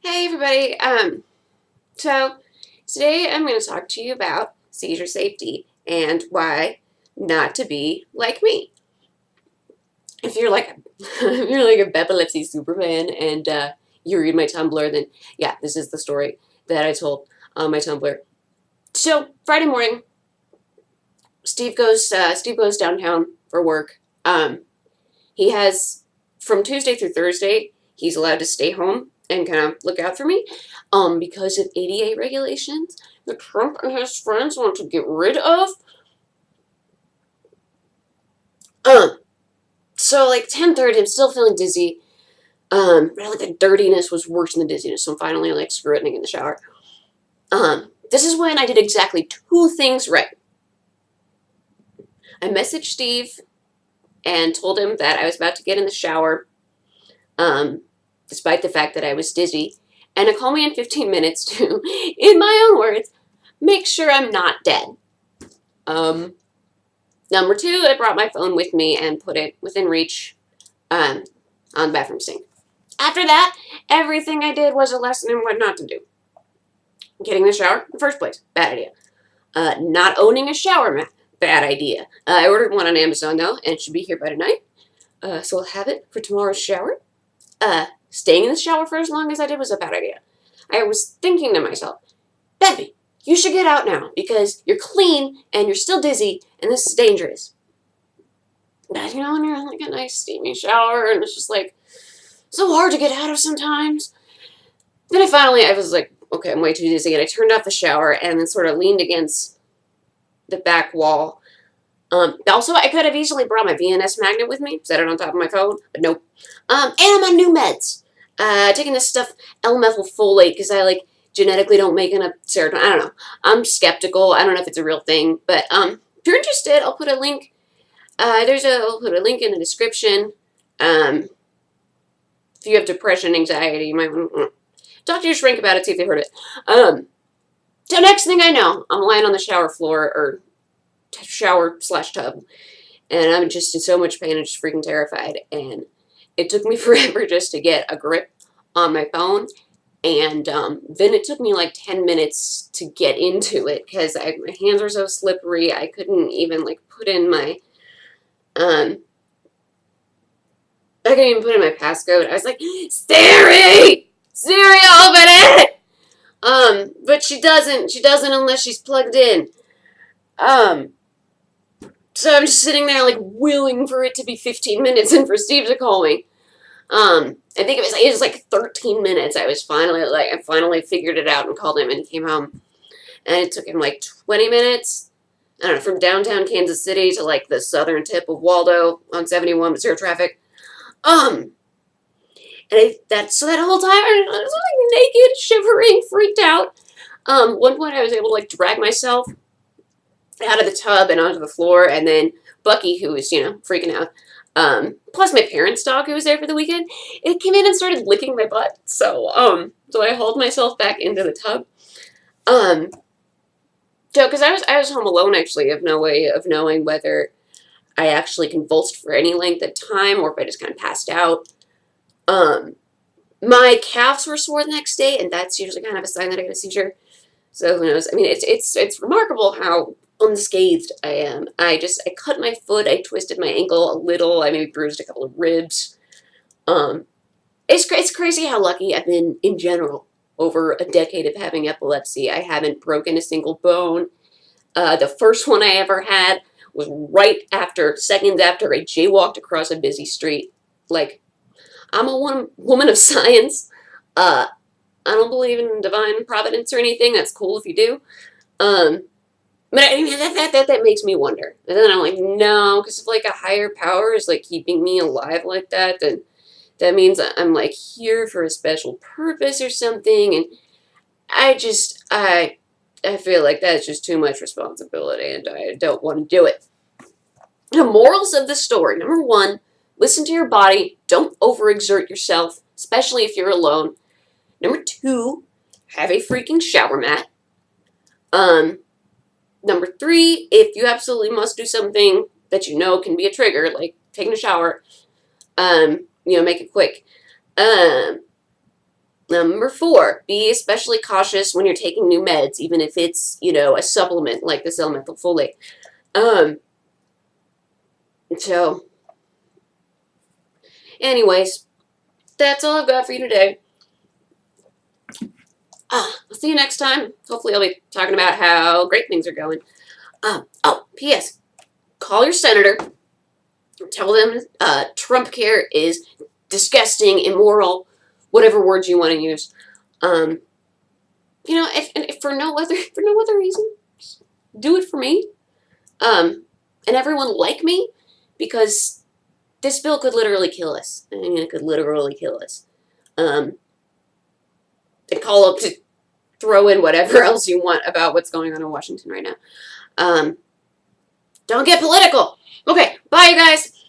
Hey everybody. So today I'm going to talk to you about seizure safety and why not to be like me. If you're like if you're like a epilepsy superfan and you read my Tumblr, then yeah, this is the story that I told on my Tumblr. So Friday morning, Steve goes downtown for work. He has from Tuesday through Thursday. He's allowed to stay home and kind of look out for me. Because of ADA regulations that Trump and his friends want to get rid of. So like 10:30, I'm still feeling dizzy. But like the dirtiness was worse than the dizziness, so I'm finally like screw it and I get in the shower. This is when I did exactly two things right. I messaged Steve and told him that I was about to get in the shower, despite the fact that I was dizzy, and to call me in 15 minutes to, in my own words, make sure I'm not dead. Number two, I brought my phone with me and put it within reach on the bathroom sink. After that, everything I did was a lesson in what not to do. Getting in the shower in the first place, bad idea. Not owning a shower mat, bad idea. I ordered one on Amazon though, and it should be here by tonight. So I'll have it for tomorrow's shower. Staying in the shower for as long as I did was a bad idea. I was thinking to myself, Bevy, you should get out now because you're clean and you're still dizzy and this is dangerous. But you know, when you're in like a nice steamy shower and it's just like so hard to get out of sometimes. Then I was like, okay, I'm way too dizzy, and I turned off the shower and then sort of leaned against the back wall. Also, I could have easily brought my VNS magnet with me, set it on top of my phone, but nope. And I'm on new meds. Taking this stuff, lmethyl folate, because I like genetically don't make enough serotonin. I don't know. I'm skeptical. I don't know if it's a real thing, but if you're interested, I'll put a link. I'll put a link in the description. If you have depression, anxiety, you might want to talk to your shrink about it, see if they've heard of it. So next thing I know, I'm lying on the shower floor, or shower/tub, and I'm just in so much pain and just freaking terrified, and it took me forever just to get a grip on my phone, and then it took me like 10 minutes to get into it, because my hands were so slippery, I couldn't even like put in my, I couldn't even put in my passcode. I was like, Siri, open it! But she doesn't unless she's plugged in. So I'm just sitting there, like, willing for it to be 15 minutes and for Steve to call me. I think it was like 13 minutes. I finally figured it out and called him, and he came home. And it took him, like, 20 minutes. I don't know, from downtown Kansas City to, like, the southern tip of Waldo on 71 with zero traffic. So that whole time, I was, like, naked, shivering, freaked out. One point I was able to, like, drag myself out of the tub and onto the floor, and then Bucky, who was, freaking out, plus my parents' dog who was there for the weekend, it came in and started licking my butt, so I hauled myself back into the tub, because I was home alone, actually. I have no way of knowing whether I actually convulsed for any length of time, or if I just kind of passed out. My calves were sore the next day, and that's usually kind of a sign that I got a seizure, so who knows. I mean, it's remarkable how unscathed I am. I cut my foot, I twisted my ankle a little, I maybe bruised a couple of ribs. It's crazy how lucky I've been in general over a decade of having epilepsy. I haven't broken a single bone. The first one I ever had was seconds after I jaywalked across a busy street. Like, I'm a woman of science. I don't believe in divine providence or anything. That's cool if you do. But I mean, that makes me wonder. And then I'm like, no, because if like a higher power is like keeping me alive like that, then that means I'm like here for a special purpose or something. And I feel like that's just too much responsibility, and I don't want to do it. The morals of the story: number one, listen to your body. Don't overexert yourself, especially if you're alone. Number two, have a freaking shower mat. Number three, if you absolutely must do something that you know can be a trigger, like taking a shower, make it quick. And Number 4, be especially cautious when you're taking new meds, even if it's, you know, a supplement like this lmethyl folate. So, anyways, that's all I've got for you today. I'll see you next time. Hopefully I'll be talking about how great things are going. Oh, P.S. Call your senator. Tell them Trump care is disgusting, immoral, whatever words you want to use. You know, if for no other reason, do it for me. And everyone like me, because this bill could literally kill us. I mean, it could literally kill us. And call up to throw in whatever else you want about what's going on in Washington right now. Don't get political. Okay, bye, you guys.